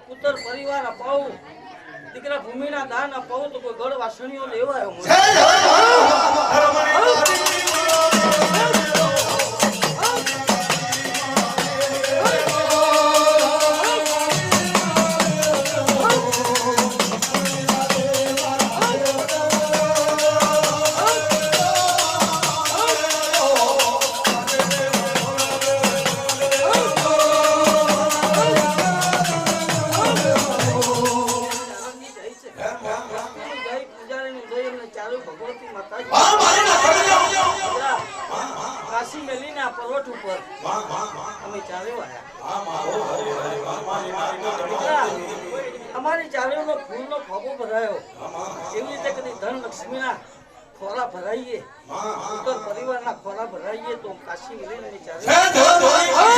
પુત્ર પરિવાર અપાવું દીકરા ભૂમિના દાન અપાવું તો કોઈ ગળ વાસણીઓ લેવાયો અમારી ચારેયનો ફૂલનો ખોબો ભરાયો એવી રીતે કદી ધન લક્ષ્મીના ખોરા ભરાઈએ ઉત્તર પરિવારના ખોરા ભરાઈએ તો કાશી મિલીને ચારે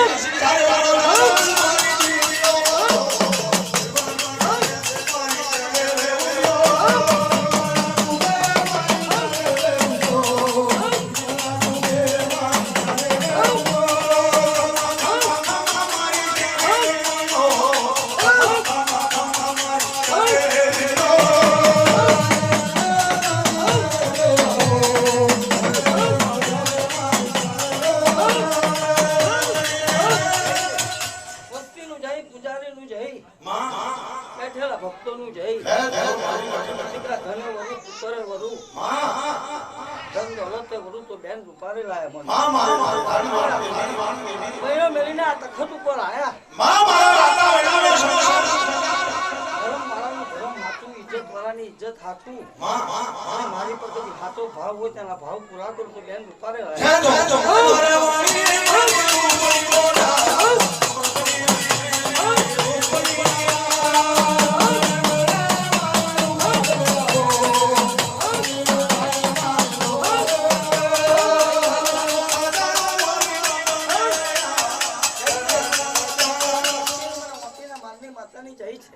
મારી પર હાથો ભાવ હોય તેના ભાવ પૂરા કરું તો બેન ઉપાડે માતાની જઈ છે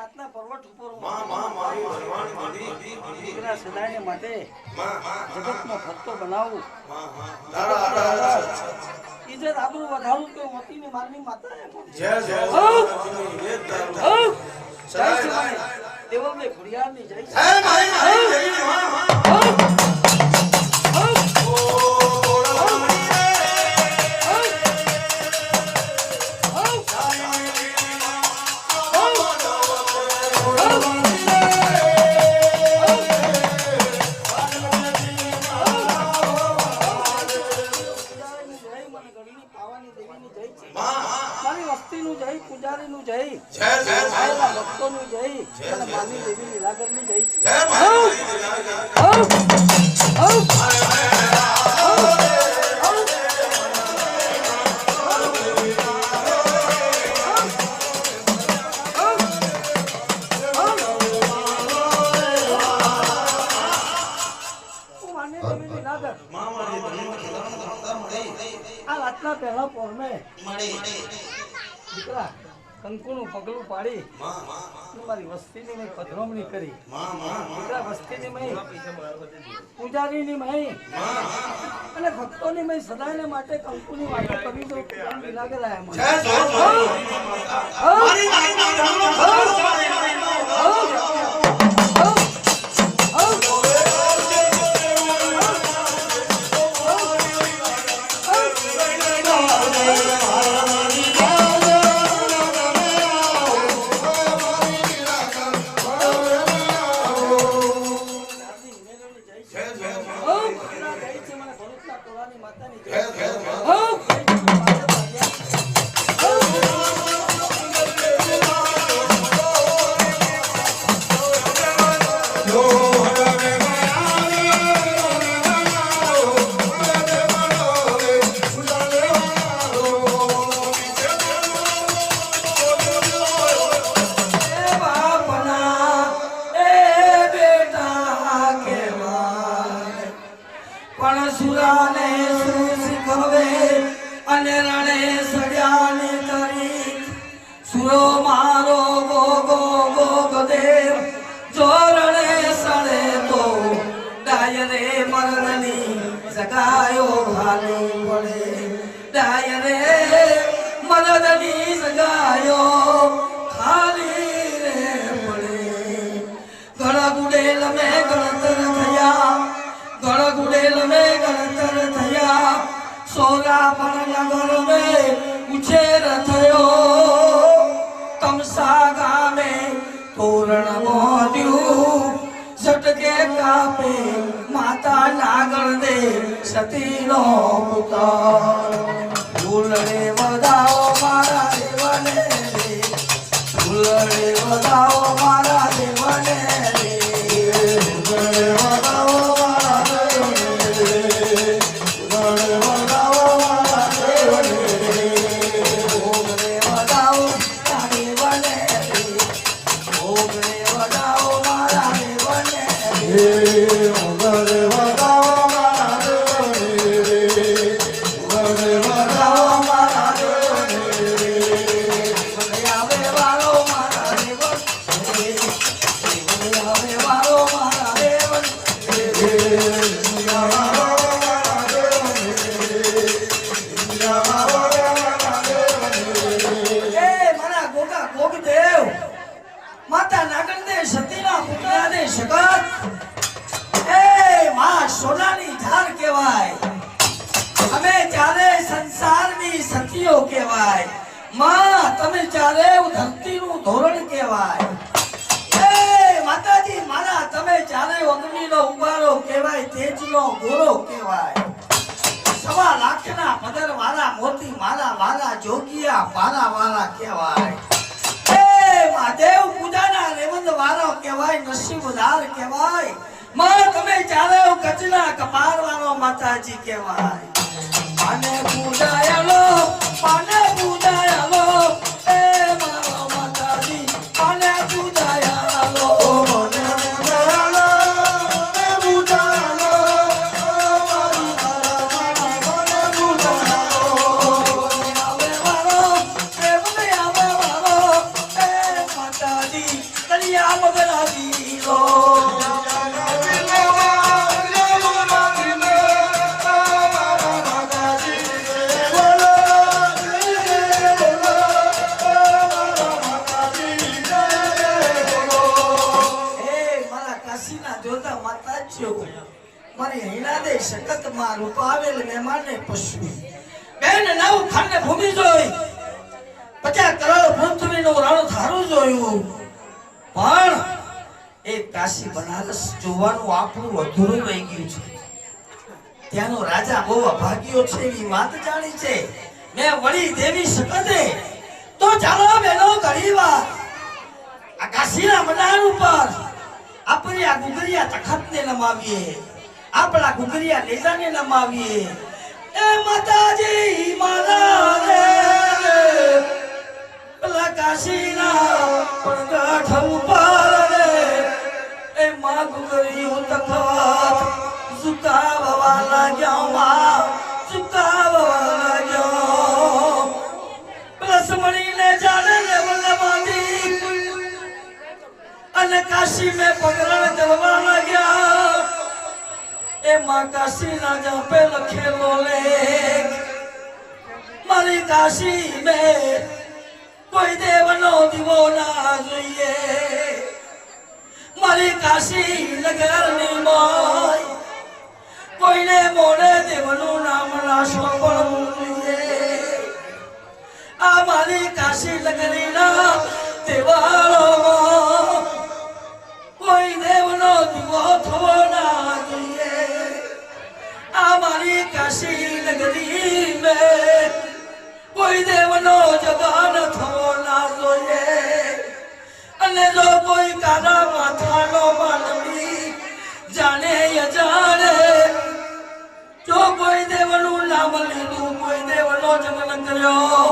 રાતના પર્વત ઉપર દીકરા સદાયને માટે જગતમાં ફરતો બનાવું ઇજ્જત આબરૂ વધારું તો મોતીની મારની માતા દેવલને ઘોડિયાળની જય પૂજારીનું જય ભક્તોનું જય અને માની દેવી લીલાગરની જય આ રાતના પહેલા પોરમે દીકરા કંકુનું પગલું પાડી મારી વસ્તીની મેં પધરામણી કરી દીકરા વસ્તીની મેં પૂજારીની મેં અને ભક્તોની મેં સદાયને માટે કંકુની વાતો કરી દઉં લાગે સુરો મારો ગોગો ગોગ દેવ જોરણે સડે તો ડાયરે મરણની સગાયો ભાલી પડે ડાયરે મરણની સગાયો ખાલી રે પડે ગળગુડેલ મે ગણતર થયા ગળગુડેલ મે ગણતર થયા સોરા પણ નગર મે ઉછેર થયો તમસા ગામે તોરણ મોદ્યું ઝટકે કાપે માતા નાગર દે સતીનો પુત્ર ફૂલડે વધાવો મારા દેવને રે ફૂલડે વધાવો મારા દેવને રે ફૂલડે વધાવો મારા દેવને રે ફૂલડે વધાવો મારા દેવને રે ફૂલડે વધાવો માતા નાગર દે સતીના પુત્ર દે જગત એ માં સોનાની ધાર કહેવાય અમે ચારે સંસારની સતીઓ કહેવાય માં તમે ચારે ધરતીનું ધોરણ કહેવાય એ માતાજી મારા તમે ચારે અગ્નિનો ઉબારો કહેવાય તેજનો ગોરો કહેવાય સવા લાખના પદર વાળા મોતી મારા વાળા જોગિયા પારા વાળા કહેવાય દેવ પૂજાના રેવંદ વાળો કહેવાય નસીબદાર કહેવાય માં તમે ચારે કચના કપાર વાળો માતાજી કહેવાય પાને પૂજાયલો એ મારો માતાજી પાને પૂજાયલો દે શકત માં રૂપાવેલ મહેમાનને પશુ બેન નવ ખંડ ભૂમિ જોઈ 50 કરોડ પૃથ્વીનું રણ થારું જોયું પણ એ કાશી બનારસ જોવાનું આપણું અધૂરું રહી ગયું છે ત્યાંનો રાજા બહુ અભાગ્યો છે એવી વાત જાણી છે મેં વળી દેવી શકતે તો ચાલો બેનો ઘડીવાર આ કાશીના મનાર ઉપર આપણે આ ગુગરિયા તખતને નમાવીએ આપણા ગુગરિયા નેજાને નમાવીએ એ માતાજી મારા રે પેલા કાશીના પડગઠ ઉપર રે એ માં ગુગરિયો તખત ઝુકાવવા લાગ્યો માં ઝુકાવવા લાગ્યો પેલા સમણીને જાણે રે વલ્લભાની અને કાશી में पगरण जलवा लग्या ए मां काशी ना जा पे लखेलो लेख मारी काशी में कोई देवनो दिवो ना જોઈએ મારી કાશી નગરની મોય કોઈને મોડે દેવનું નામ ના સાંભળવું જોઈએ આ મારી કાશી નગરીના દેવાળોમાં કોઈ દેવનો દીવો થવો ના જોઈએ આ મારી કાશી નગરી મેં કોઈ દેવનો જગાન થવો ના જોઈએ અને જો કોઈ કાના માથાનો માનવી જાણે અજાણે જો કોઈ દેવનું નામ લીધું કોઈ દેવનો જન્મ કર્યો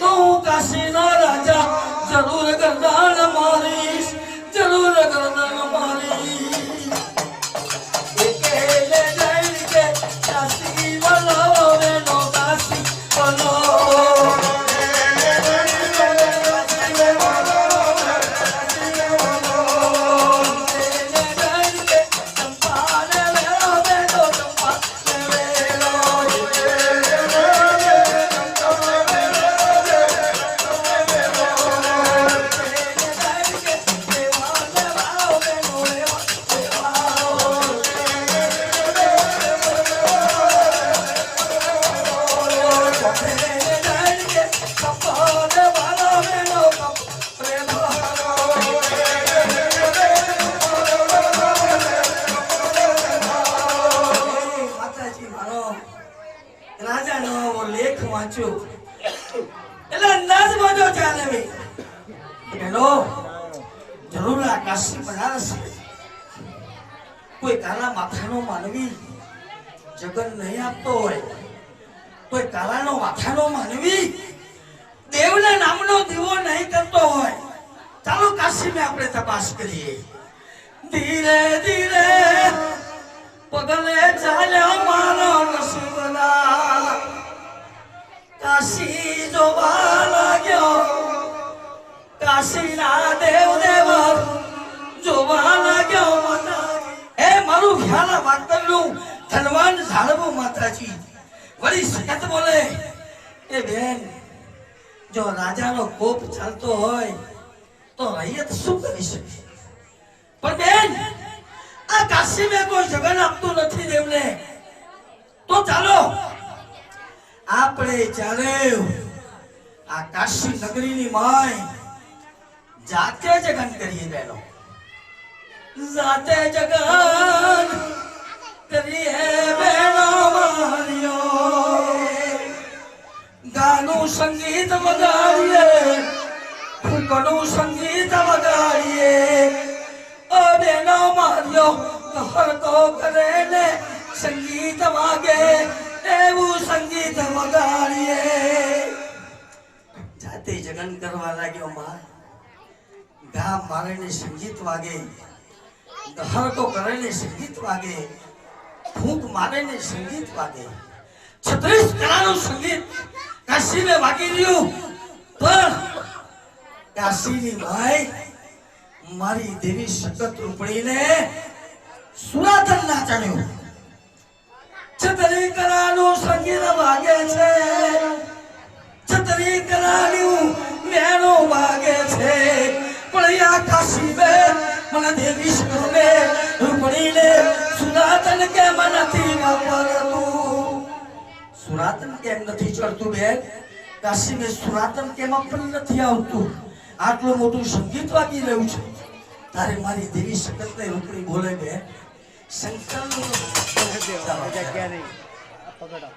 તો હું કાશીનો રાજા જરૂર ગરદાન મારીશ જરૂર ગરદાન મારીશ એકેલે જઈ કે કાશી બોલો વેનો કાશી બોલો કોઈ કાલા માથાનો માનવી જગન નહીં આપતો હોય કોઈ કાલાનો માથાનો માનવી દેવના નામનો દીવો નહીં કરતો હોય ચાલો કાશીમાં આપણે તપાસ કરીએ ધીરે ધીરે પગલે ચાલ્યા મારો નસીબના કાશી જોવા લાગ્યો કાશીના દેવ દેવર જોવા લાગ્યો એ મારું ખ્યાલ વાતનું ધનવાન ઝાડવું માતાજી વળી સખત બોલે એ બેન જો રાજાનો કોપ ચાલતો હોય તો રૈયત શું કરી શકે પણ બેન આ કાશીમાં કોઈ જગન આપતું નથી દેવને તો ચાલો આપણે ચાલે આ કાશી નગરીની માય જાતે જગન કરીએ બેનો जाते जगन करिए बेनो मारियो गानू संगीत वगाड़िए फूकनू संगीत वगाड़िए ओ बेनो मारियो हर को करे ने संगीत वागे એવું સંગીત વગાડીએ જાતે જગન કરવા લાગ્યો માં ગા મારીને સંગીત વાગે હરકો કરીને સંગીત વાગે ફૂંક મારીને સંગીત વાગે 36 કલાનું સંગીત કાશીને વાગી રહ્યું પણ કાશીની ભાઈ મારી દેવી શકત રૂપણીને સુરાધન નાચણ્યું 36 કલાનું સંગીત વાગે છે 36 કલાનું મેણું વાગે છે પણ આ કાશી બે મને દેવી સુને રૂપણીને સુરાતન કે મનથી વાપરતું સુરાતન કેમ નથી ચડતું બેન કાશી મે સુરાતન કેમ પણ નથી આવતું આટલું મોટું સંગીત વાગી રહ્યું છે તારે મારી દેવી શકતને રૂપણી બોલે બેન શંકરનું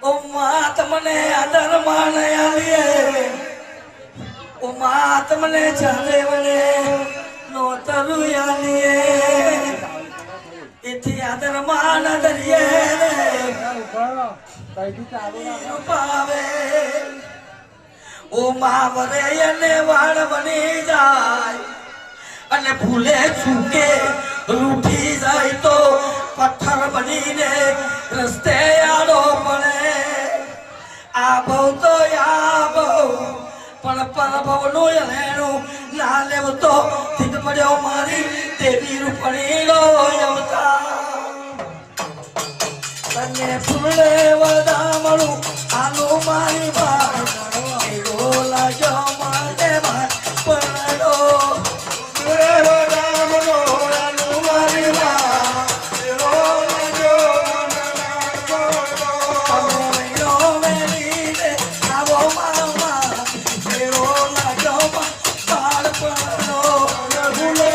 ઓ માત મને આદર માન આલીએ ઓ માત મને ચાલે મને નો તરુ આલીએ એથી આદર માન દરિયે પાવે ઓ માવરે એને વાળ બની જાય અને ભૂલે ચૂકે રૂઠી જાય તો પથ્થર બનીને રસ્તે આડો પડે આ બહુ તો આ બહુ પણ પરભવનું લેણું ના લેવતો થીક પડ્યો મારી દેવી રૂપણીનો અવતાર તને ફૂલે વધામણું આનું મારી વાત એવો લાજો માટે પડો ફૂલે વધામણું આનું મારી વાત એવો લાજો મેલીને આવો મામા એવો લાજો પાડ પડો ફૂલે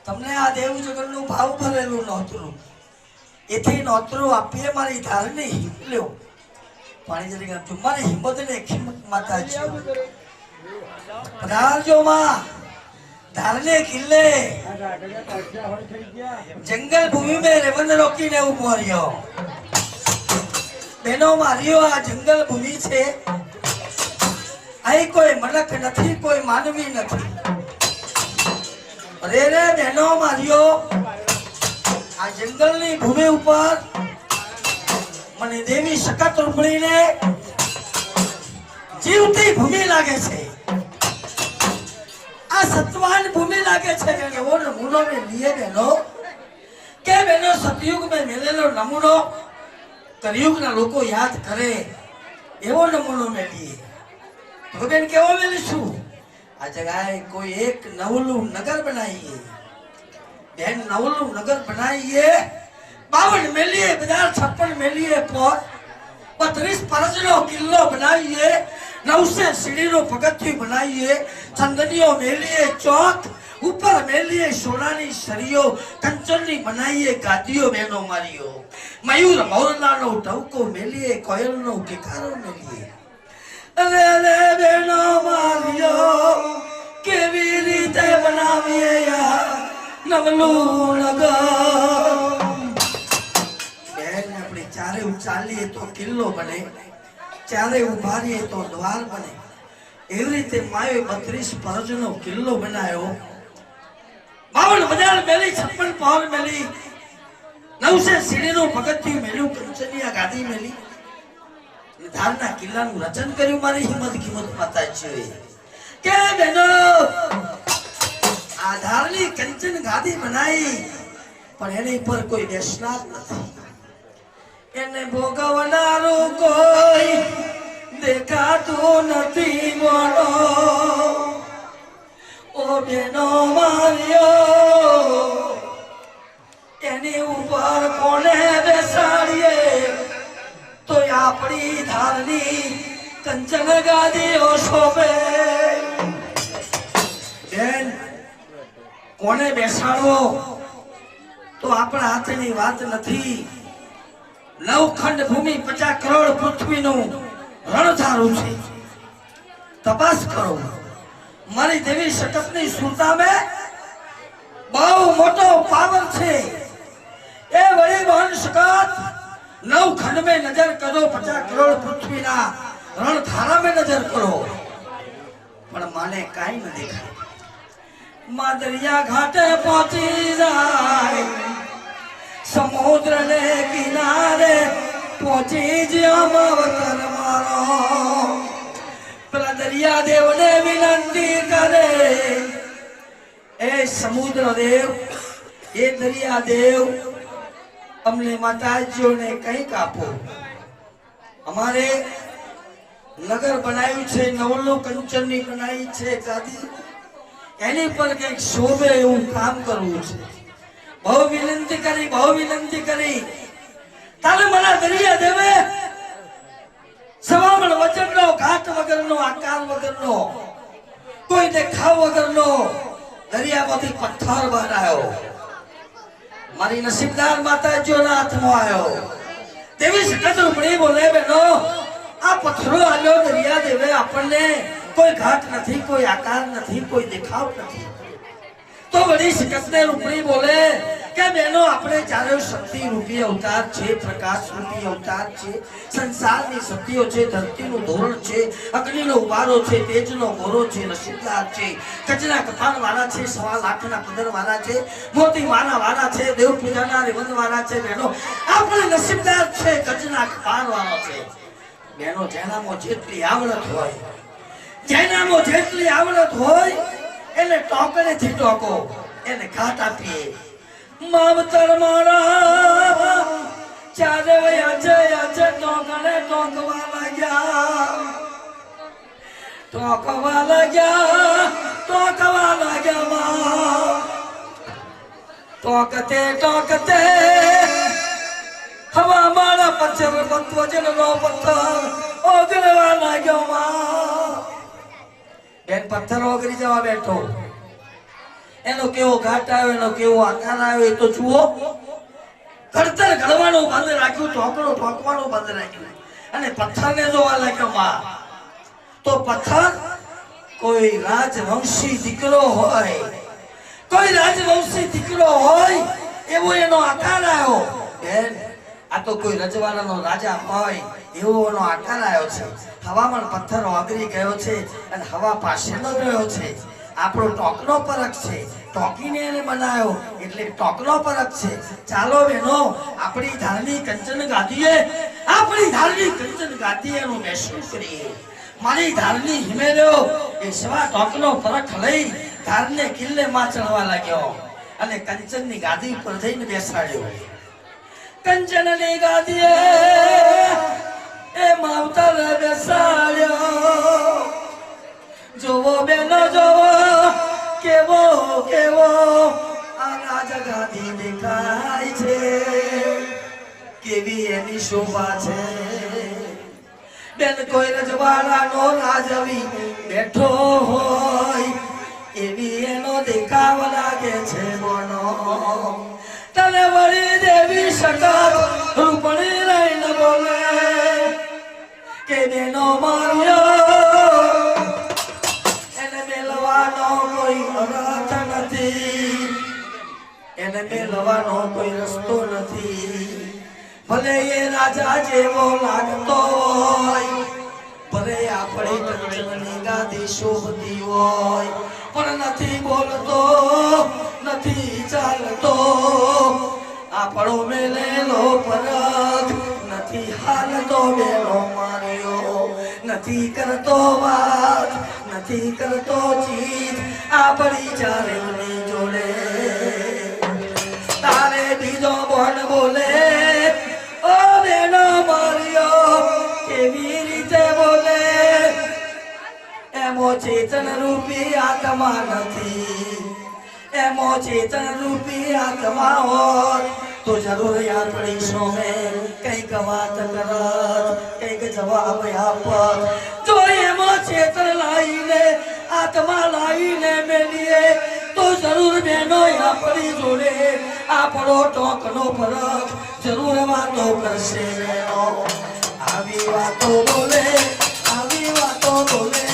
તમને આ દેવ જગતનું ભાવ ભરેલું નોતરું એથી નોતરું આપીએ મારી ધારની લ્યો પાણી જરી આપજો મારી હિંમત ને ખિમત માતાજી પધારજો માં ધારને કિલ્લે જંગલ ભૂમિ में રેવન રોકીને ઉભો રહ્યો બેનો માર્યો આ જંગલ ભૂમિ છે અહીં કોઈ મનક નથી કોઈ માનવી નથી અરે રે બેનો માર્યો આ જંગલની ભૂમિ ઉપર મને દેવી શકત રૂપણીને જીવતી ભૂમિ લાગે છે આ સત્વાન ભૂમિ લાગે છે કે એવો નમૂનો મેં લીએ બેનો કે બેનો સતયુગ મેં મેલેલો નમૂનો કલયુગના લોકો યાદ કરે એવો નમૂનો મેં લીએ તો બેન કેવો મેલીશું આ જગ્યાએ કોઈ એક નવલું નગર બનાવીએ બેન નવલું નગર બનાવીએ 52 મેલીએ 56 મેલીએ પર 32 પરજનો કિલ્લો બનાવીએ 900 સીડીનો પગથિયું બનાવીએ ચંદનીઓ મેલીએ ચોક ઉપર મેલીએ સોનાની સરીઓ કંચનની બનાવીએ ગાદીઓ બેનો મારીઓ મયુર મોરલાનો ટવકો મેલીએ કોયલનો કિકારો મેલીએ અરે રે બેનો મારીઓ કેવી રીતે બનાવીએ યાર નવલું નગર બેન આપણે ચારે ચાલીએ તો કિલ્લો બને ચારે ઉભા રહીએ તો દ્વાર બને એવી રીતે માએ 32 પરજનો કિલ્લો બનાવ્યો 52 મેલી 56 પહોર મેલી 900 સીડીનું પગથિયું મેલ્યું કંચનિયા ગાદી મેલી ધારના કિલ્લાનું રચન કર્યું મારી હિંમત કિંમત માતાજી કે બેનો આ ધારની કંચન ગાદી બનાવી પણ એની પર કોઈ બેસનાર નથી એને ભોગવનારું કોઈ દેખાતું નથી બોલો ઓ બેનો માર્યો એની ઉપર કોને બેસાડીએ તો આપણી ધારની કંચન ગાદીઓ શોભે બેન કોને બેસાડવો તો આપણા હાથની વાત નથી નવખંડ ભૂમિ 50 કરોડ પૃથ્વીનું રણધારું છે તપાસ કરો મારી દેવી શકતની સુરતામાં બહુ મોટો પાવર છે એ વળી વહન શકત नवखंड में नजर करो 50 करोड़ पृथ्वी ना रणधारा में नजर करो पर माने काई न देखा मादरिया घाटे पहुंची जाए समुद्र ने किनारे પહોંચી જ્યાં માવતર મારો પેલા દરિયાદેવને વિનંતી કરે એ સમુદ્ર દેવ એ દરિયાદેવ અમને માતાજીઓને કંઈક આપો અમારે નગર બનાવ્યું છે નવલો કંચનની બનાવી છે ગાદી એની પર કંઈક શોભે એવું કામ કરવું છે બહુ વિનંતી કરી તારે મારા દરિયા દેવે સવામણ વચનનો ઘાટ વગરનો આકાર વગરનો કોઈ દેખાવ વગરનો દરિયામાંથી પથ્થર બહાર આવ્યો મારી નસીબદાર માતાજીઓના હાથમાં આવ્યો દેવી સખત રૂપણી બોલે બેનો આ પથ્થરો આલ્યો દરિયા દેવે આપણને કોઈ ઘાટ નથી કોઈ આકાર નથી કોઈ દેખાવ નથી તો વળી સખતને રૂપણી બોલે કે બેનો આપણે ચારે શક્તિ રૂપી અવતાર છે પ્રકાશ રૂપી અવતાર છે સંસારની શક્તિઓ છે ધરતીનું ધોરણ છે અગ્નિનો ઉબારો છે તેજનો ગોરો છે નસીબદાર છે કચના કપાળ વાળા છે 1.25 લાખના પદર વાળા છે મોતી માના વાળા છે દેવ પૂજાના રેવંદ વાળા છે બેનો આપણે નસીબદાર છે કચના કપાળ વાળો છે બેનો જેનામાં જેટલી આવડત હોય એને ટોકરેથી ટોકો એને ઘાટ આપીએ માવતર મારા ચારે આજે ટોકરે ટોકવા લાગ્યા માં ટોકતે હવા મારા પથ્થર વજનનો પથ્થર ઓગળવા લાગ્યો માં બેન પથ્થર ઓગળી જવા બેઠો એનો કેવો ઘાટ આવ્યો એનો કેવો આકાર આવ્યો એ તો જુઓ ઘડતર ઘડવાનું બંધ રાખ્યું ઢોકળું ઢોકવાનું બંધ રાખ્યું અને પથ્થરને જોવા લાગ્યો માં તો પથ્થર કોઈ રાજવંશી દીકરો હોય એવો એનો આકાર આવ્યો બેન આ તો કોઈ રજવાડાનો રાજા હોય એવો એનો આકાર આવ્યો છે હવામાન પથ્થર ઓગળી ગયો છે અને હવા પાસેનો ગયો છે આપણો ટોકનો પરખ છે ટોકીને એને બનાવ્યો એટલે ટોકનો પરખ છે ચાલો બેનો આપણી ધાર્મિક કંચન ગાદીએ એનું મહેસૂસ કરીએ મારી ધારની હિમેલ્યો એ સવા ટોકનો પરખ લઈ ધારને કિલ્લે માં ચડવા લાગ્યો અને કંચનની ગાદી ઉપર જઈને બેસાડ્યો કંચનની ગાદીએ એ માવતર બેસાડ્યો જોવો બેનો જોવો કેવો આ રાજગાદી દેખાય છે કેવી એની શોભા છે બેન કોઈ રજવાડાનો રાજવી બેઠો હોય એવી એનો દેખાવ લાગે છે બોનો તને વળી દેવી સખત રૂપણી લઈને બોલે કે બેનો માર્યો એને મેલવાનો કોઈ અર્થ નથી એને મેલવાનો કોઈ રસ્તો નથી ભલે એ રાજા જેવો લાગતો હોય ભલે આપણી કંચનની ગાદી શોભતી હોય પણ નથી બોલતો નથી ચાલતો આપણો મેલેલો પરખ નથી હાલતો બેનો માર્યો નથી કરતો વાત નથી કરતો ચીજ આપણી ચારેની જોડે તારે બીજો બોલ બોલે ઓ બેનો માર્યો કેવી રીતે બોલે એમો ચેતન રૂપી આત્મા નથી એમો ચેતન રૂપી આત્મા હોત તો જરૂર આપણી સોમે કંઈક વાત કરત કંઈક જવાબ આપત જો એમો ચેતન લાવીને આત્મા લાવીને મેલીએ તો જરૂર બેનો આપણી જોડે આપણો ટોકનો ફરક જરૂર વાતો કરશે બેનો આવી વાતો બોલે આવી વાતો બોલે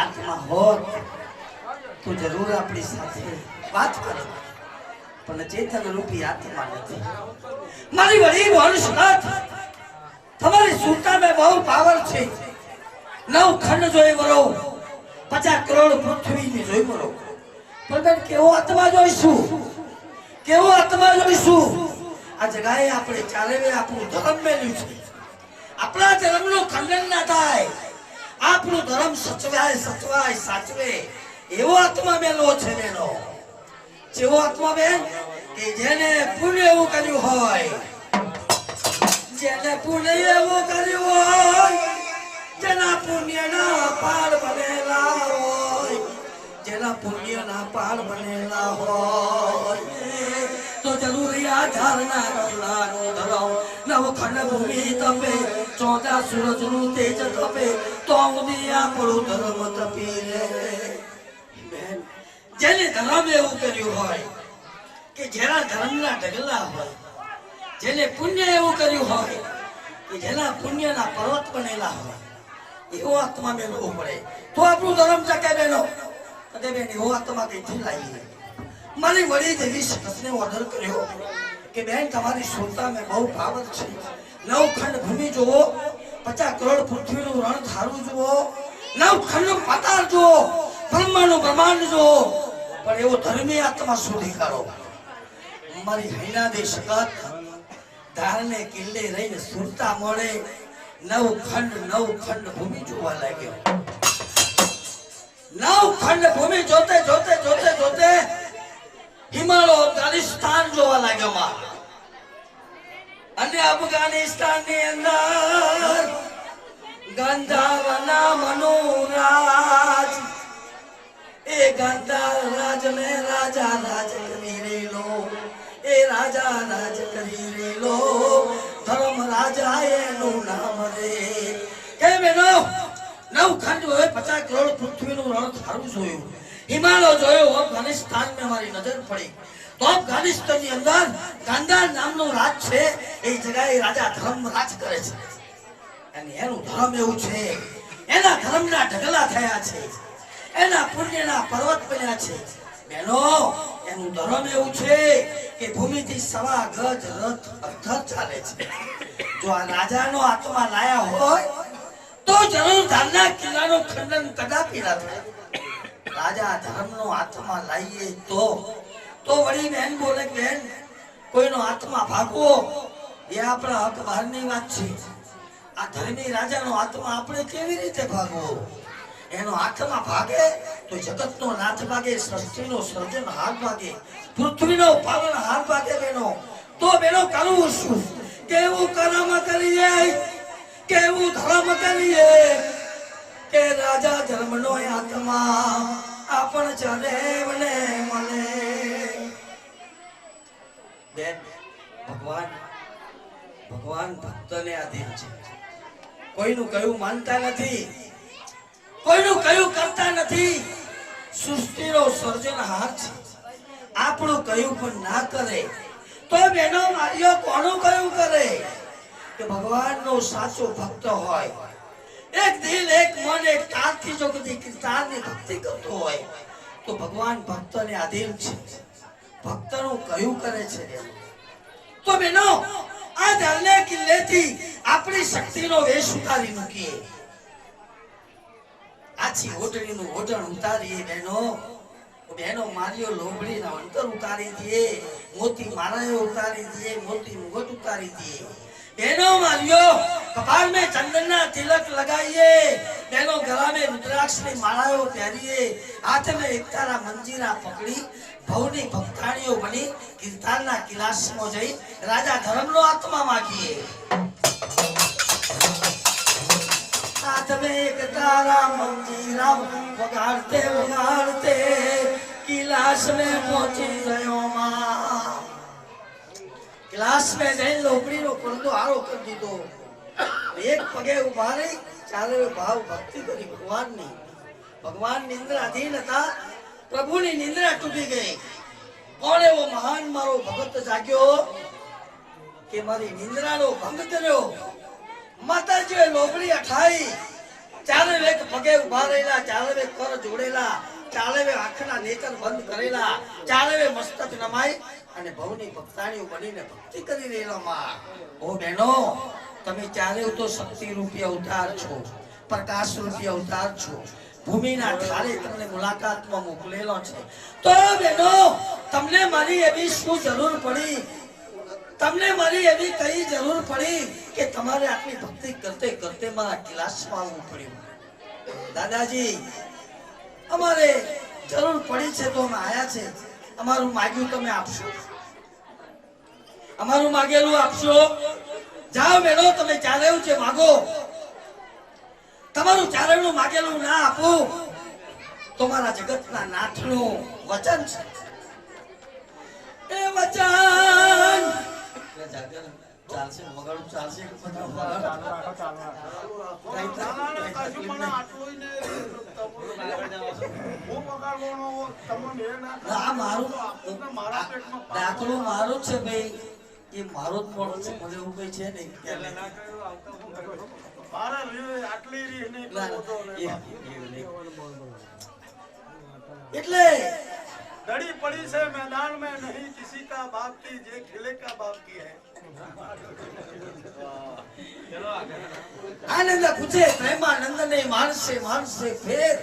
આત્મા હોત તો જરૂર આપણી સાથે વાત કરે, પણ ચેતન રૂપી આત્મા નથી. મારી વળી વંશગત તમારી સુરતામાં બહુ પાવર છે. 9 ખંડ જોઈ મરો, 50 કરોડ પૃથ્વીની જોઈ મરો, પણ બેન કેવો આત્મા જોઈશું, કેવો આત્મા જોઈશું? આ જગાએ આપણે ચાલેવે આપણું ધર્મ મેલ્યું છે. આપણા ધર્મનું ખંડન ના થાય, આપણું ધર્મ સચવાય સચવાય સાચવે એવો આત્મા મેલો છે બેનો. જેવો આત્મા બેન કે જેને પુણ્ય એવું કર્યું હોય, જેને પુણ્ય એવું કર્યું હોય, જેના પુણ્યના પાર બનેલા હોય, જેના પુણ્યના પાર બનેલા હોય, તો જરૂરિયા ધારણા કરલાનો ધરાવ 9 ખંડ ભૂમિ તપે, 14 સૂરજનું તેજ તપે, તો ઉદી આપણું ધર્મ તપી રે. જેને ધર્મ એવું કર્યું હોય કે જેના ધર્મના ઢગલા હોય, જેને પુણ્ય એવું કર્યું હોય કે જેના પુણ્યના પર્વત બનેલા હોય, એવો આત્મા મેળવવો પડે તો આપણું ધર્મ ટકે બેનો. અને બેન એવો આત્મા કઈથી લાવીએ? મારી વળી દેવી શક્તિને ઓર્ડર કર્યો કે બેન તમારી સુરતામાં બહુ પાવર છે. 9 ખંડ ભૂમિ જુઓ, 50 કરોડ પૃથ્વીનું રણ થારું જુઓ, 9 ખંડનું પાતાળ જુઓ, બ્રહ્માંડનું બ્રહ્માંડ જુઓ, પણ એવો ધર્મી આત્મા શોધી કાઢો. મારી હૈના દે શગત ધારને કિલ્લે રહીને સુરતા મળે 9 ખંડ ભૂમિ જોવા લાગ્યો. 9 ખંડ ભૂમિ જોતે જોતે જોતે જોતે હિમાલય અફઘાનિસ્તાન જોવા લાગ્યો માં. અને અફઘાનિસ્તાન ની અંદર ગંધારના મનોરાજ, એ ગંધાર રાજ ને રાજા રાજ કરી રેલો, એ રાજા રાજ કરી રેલો, ધર્મ રાજા એનું નામ રે. કે બેનો 9 ખંડ હોય, 50 કરોડ પૃથ્વીનું રણ થારું જોયું, હિમાલય જોયો, અફઘાનિસ્તાનમાં મારી નજર પડી. તો અફઘાનિસ્તાન ની અંદર ગાંધાર નામનો રાજ છે, એ જગ્યાએ રાજા ધર્મ રાજ કરે છે. અને એનું ધર્મ એવું છે, એના ધર્મના ઢગલા થયા છે, એના પુણ્યના પર્વત બન્યા છે. બેનો એનું ધર્મ એવું છે કે ભૂમિથી 1.25 ગજ રથ અધર ચાલે છે. જો આ રાજાનો આત્મા લાયા હોય તો જરૂર ધારના કિલ્લાનો ખંડન કદાપી ના થાય. રાજા ધર્મનો આત્મા લાવીએ તો વળી બેન બોલે કે બેન કોઈનો આત્મા ભાગવો એ આપણા હક બહારની વાત છે. આ ધર્મી રાજાનો આત્મા આપણે કેવી રીતે ભાગવો? એનો આત્મા ભાગે તો જગતનો નાથ ભાગે, સૃષ્ટિનો સર્જન હાથ ભાગે, પૃથ્વીનો પાલન હાથ ભાગે. બેનો તો બેનો કરવું શું? કેવું કર્મ કરીએ, કેવું ધર્મ કરીએ કે રાજા ધર્મનો આત્મા આપણ ચાલે મને મળે. બેન ભગવાન ભક્તને આધીન છે. કોઈનું કયું માનતા નથી, કોઈનું કયું કરતા નથી. સૃષ્ટિનો સર્જનહાર છે, આપણું કયું પણ ના કરે તો બેનો મારીઓ કોનું કયું કરે? કે ભગવાનનો સાચો ભક્ત હોય, એક દિલ એક મન એક તારથી જો કદી કીર્તનની ભક્તિ કરતો હોય તો ભગવાન ભક્તને આધીન છે. ભક્તનું કયું કરે છે? તો બેનો આ ધારને કિલ્લેથી આપણી શક્તિનો વેશ ઉતારી મૂકીએ, આછી ઓઢણીનું ઓઢણ ઉતારીએ. બેનો મારીઓ લોબડીના અંતર ઉતારી દે, મોતી મારાયો ઉતારી દે, મોતી મુગટ ઉતારી દે. બેનો मारियो कपाल में चंदन तिलक लगाइए, बेनो गला में रुद्राक्ष की मालाओं पहनिए, हाथ में एक तारा मंजीरा पकड़ी भवनी भक्ताणियों बनी कीर्तनना किलास में जई राजा धर्मनो आत्मा मागीए। हाथ में एक तारा मंजीरा वगाड़ते वगाड़ते किलास में पहुंची गयो मां। क्लास में गई लोकड़ी नो पर्दो आरो कर दीधो, एक पगे उभा रही चारे भाव भक्ति करी भगवान निंद्राधीन था, प्रभु ने निंद्रा टूटी गई। कौन है वो महान मारो भगत जाग्यो के मारी निंद्रा नो भंग कर्यो। माता जी लोकड़ी अठाई ચાલે વેગ પગે ઉભા રહેલા, ચાલે વેગ કર જોડેલા, ચાલે વે આંખના નેત્ર બંધ કરેલા, ચાલે વે મસ્તક નમાઈ અને ભવની ભક્તાણીઓ બનીને ભક્તિ કરી રહેલા માં. ઓ બહેનો, તમે ચારે તો શક્તિ રૂપી અવતાર છો, પ્રકાશ રૂપી અવતાર છો. ભૂમિના ઠારે તમને મુલાકાતમાં મોકલેલો છે. તો બહેનો, તમને મારી એવી શું જરૂર પડી? તમને મારી એવી કઈ જરૂર પડી કે તમારે આટલી ભક્તિ કરતે કરતે મારા ક્લાસમાં આવવું પડ્યું? દાદાજી, અમારે જરૂર પડી છે તો અમે આયા છે. અમારું માગ્યું તમે આપશો? અમારું માગેલું આપશો? જાઓ બેનો, તમે ચારેવું છે માગો. તમારું ચારેનું માગેલું ના આપું તો મારા જગતના નાથનું વચન છે. એ વચન ચાલશે, વગાડું ચાલશે. દાખલો મારો છે ભાઈ, એ મારો જ મોડો છે. મને એવું કઈ છે નહીં. એટલે दड़ी पड़ी से मैदान में नहीं किसी का बाप की, जे खिले का बाप की है. આનંદ પૂછે પ્રેમાનંદ ને માણસે માણસે ફેર.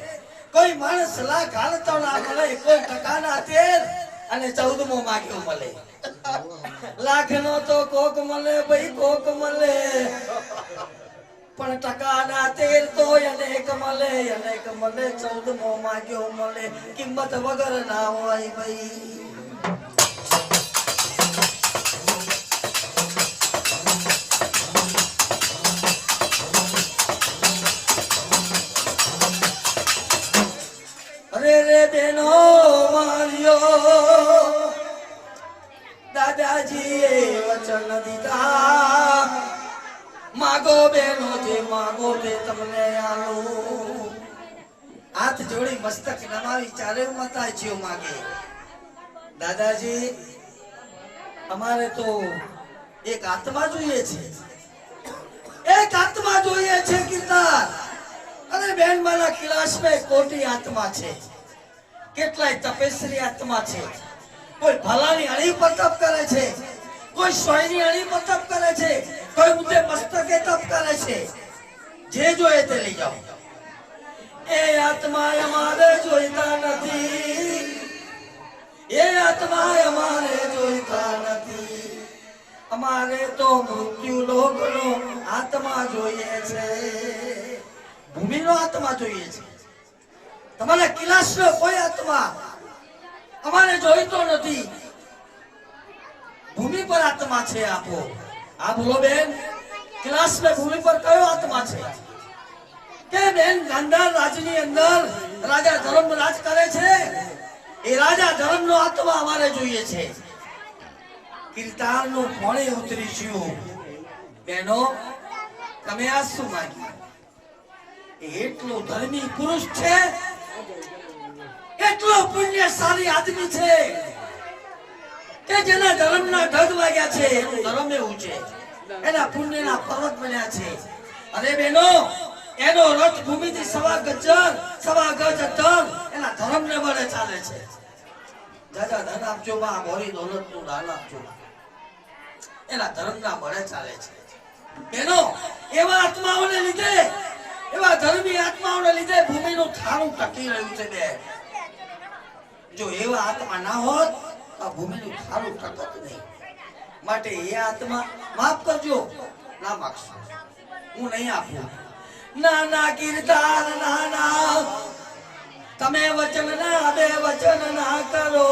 કોઈ માણસ લાખ હાલતો ના મળે, કોઈ ટકાના તેર અને 14મો માગ્યો મળે. લાખ નો તો કોક મળે ભાઈ, કોક મળે, પણ ટકાના તેર તો અનેક મળે, અનેક મળે. 14મો માગ્યો મળે, કિંમત વગર ના હોય ભાઈ. અરે રે બેનો માર્યો, દાદાજીએ વચન દીધા, માગો બેનો જે માગો તે તમને આલું. હાથ જોડી મસ્તક નમાવી ચારે માતાજીઓ માગે. દાદાજી, અમારે તો એક આત્મા જોઈએ છે, એક આત્મા જોઈએ છે કીર્તન. અરે બેન, મારા ક્લાસમાં કોટી આત્મા છે, કેટલાય તપસ્વી આત્મા છે. કોઈ ભલાની અણી પર તપ કરે છે, કોઈ સોયની અણી પર તપ કરે છે, કોઈ મુદ્દે મસ્તકે તપ કરે છે. જે જોઈએ તે લઈ જાઓ. એ આત્મા અમારે જોઈતા નથી, એ આત્મા અમારે જોઈતા નથી. અમારે તો મૃત્યુ લોકનો આત્મા જોઈએ છે, ભૂમિનો આત્મા જોઈએ છે. તમારા કિલાસનો કોઈ આત્મા અમારે જોઈતો નથી. ભૂમિ પર આત્મા છે આપો. આ બોલો બેન, કિલાસમાં ભૂમિ પર કયો આત્મા છે? કે બેન, ગાંધાર રાજની અંદર રાજા ધર્મ રાજ કરે છે, એ રાજા ધર્મનો આત્મા અમારે જોઈએ છે. કીર્તાનનું પોણે ઉતરીશું. બેનો, તમે આ શું માગ્યું? એટલો ધર્મી પુરુષ છે, એટલો પુણ્યશાળી આદમી છે કે જેના ધર્મના ઢગ વાગ્યા છે. એનું ધર્મ એવું છે, એના પુણ્યના પર્વત બન્યા છે. અરે બેનો, એનો રથ ભૂમિથી સવા ગજ અંતર એના ધર્મને બળે ચાલે છે. દાદા ધન આપજો, માં મોરી દોલતનું દાન આપજો. એના ધર્મના બળે ચાલે છે. બેનો, એવા આત્માઓને લીધે, એવા ધર્મી આત્માઓને લીધે ભૂમિનું થાળું ટકી રહ્યું છે. બે, જો એવા આત્મા ના હોત તો ભૂમિનું થાળું ટકત નહીં. માટે એ આત્મા માફ કરજો, ના માગશો, હું નહીં આપું. નાના કીર્તાન નાના, તમે વચન ના બે વચન ના કરો.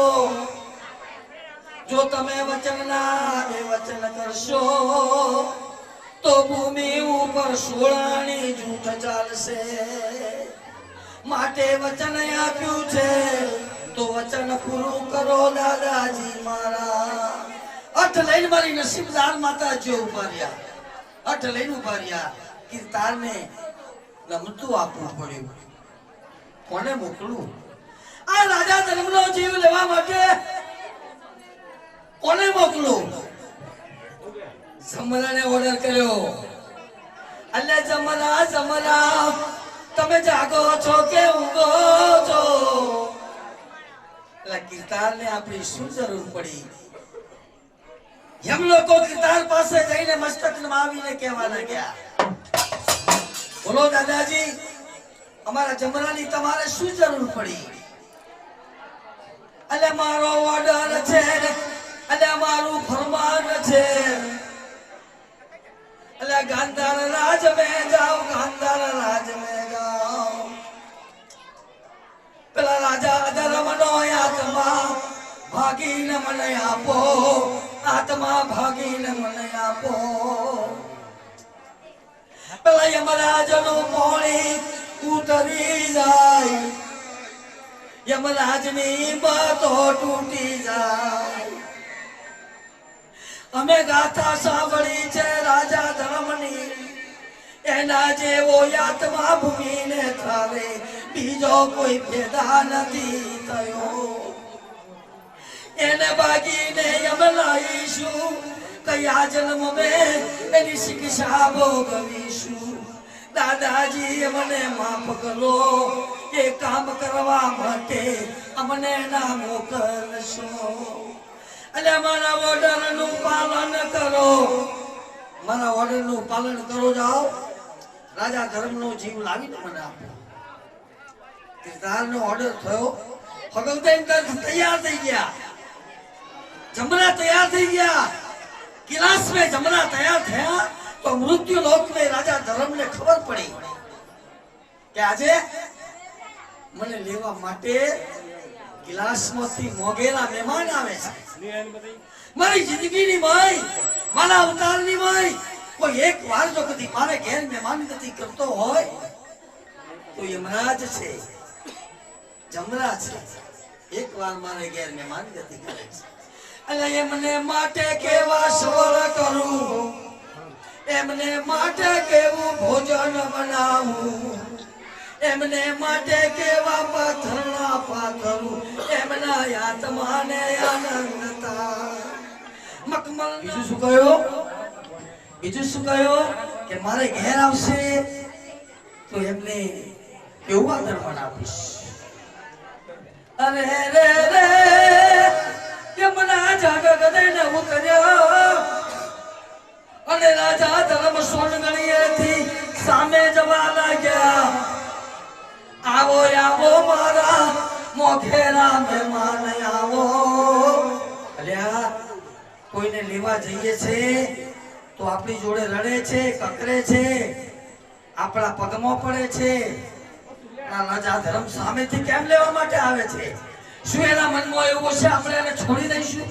જો તમે વચન ના બે વચન કરશો તો ભૂમિ ઉપર સોળાની જૂઠ ચાલશે. માટે વચન આપ્યું છે તો વચન પૂરું કરો દાદાજી મારા. અઠ લઈને મારી નસીબદાર માતાજીઓ ઉભા રહ્યા, અઠ લઈને ઉભા રહ્યા. કીર્તાનને નમતું આપવું પડ્યું. કોને મોકલું? આ રાજા ધર્મનો જીવ લેવા માટે કોને મોકલું? જમરાને ઓર્ડર કર્યો. અલ્લે જમરા જમરા, તમે જાગો છો કે ઊંઘો છો? એટલે કીર્તાનને આપણી શું જરૂર પડી? એમ લોકો કીર્તાન પાસે જઈને મસ્તક નમાવીને કહેવાના ગયા, બોલો દાદાજી, અમારા જમરાની તમારે શું જરૂર પડી? અલે મારો ઓર્ડર છે, અલે મારું ફરમાન છે, અલે ગાંધાર રાજ में जाओ, ગાંધાર રાજ में जाओ. પેલા રાજા ધર્મનો આત્મા ભાગીને મને આપો, આત્મા ભાગીને મને આપો. પેલા યમરાજનું પોણી ઉતરી જાય, યમરાજની બાતો તૂટી જાય. અમે ગાથા સાંભળી છે રાજા ધર્મની, એના જેવો આત્મા ભૂમિને થાવે બીજો કોઈ પેદા નથી થયો. એને ભાગીને યમલાઈશું, કયા જન્મમાં એની શિક્ષા ભોગવીશું. દાદાજી મને માફ કરો, એ કામ કરવા માટે અમને ના મોકલશો. અને મારા ઓર્ડરનું પાલન કરો, મારા ઓર્ડરનું પાલન કરો. જાઓ, રાજા ધર્મનો જીવ લાવીને મને આપો. કીર્તાનનો ઓર્ડર થયો, ભગવદેવ તૈયાર થઈ ગયા, જમરા તૈયાર થઈ ગયા, કિલાસ में જમરા તૈયાર થયા તો મૃત્યુ લોક में રાજા ધર્મને ખબર પડી કે આજે મને લેવા માટે કિલાસમાંથી મોગેલા મહેમાન આવે છે. મારી જિંદગીની માય, મારા અવતારની માય, કોઈ એક વાર જો કદી મારે ઘેર મહેમાન ગતિ કરતો હોય તો યમરાજ છે, જમરા છે, એક વાર મારે ઘેર મહેમાન ગતિ કરે છે. અને એમને માટે કેવા સવળ કરું, એમને માટે કેવું ભોજન બનાવું, એમને માટે કેવા પાથરણા પાથરું, એમના આત્માને આનંદ થાય. મકમલ બીજું શું કહ્યું? બીજું શું કહ્યું કે મારે ઘેર આવશે તો એમને કેવું આદરમાન આપીશ. અરે રે રે યમના જાગગદેને ઉતર્યા અને રાજા ધર્મ સોનગણીએથી સામે જવા લાગ્યા. આવો આવો મારા મોખેરા મહેમાન આવો. અલ્યા કોઈને લેવા જઈએ છે તો આપણી જોડે રડે છે, કકરે છે, આપણા પગમાં પડે છે. રાજા ધર્મ સામેથી કેમ લેવા માટે આવે છે? શું એના મનમાં એવું છે આપણે એને છોડી દઈશું?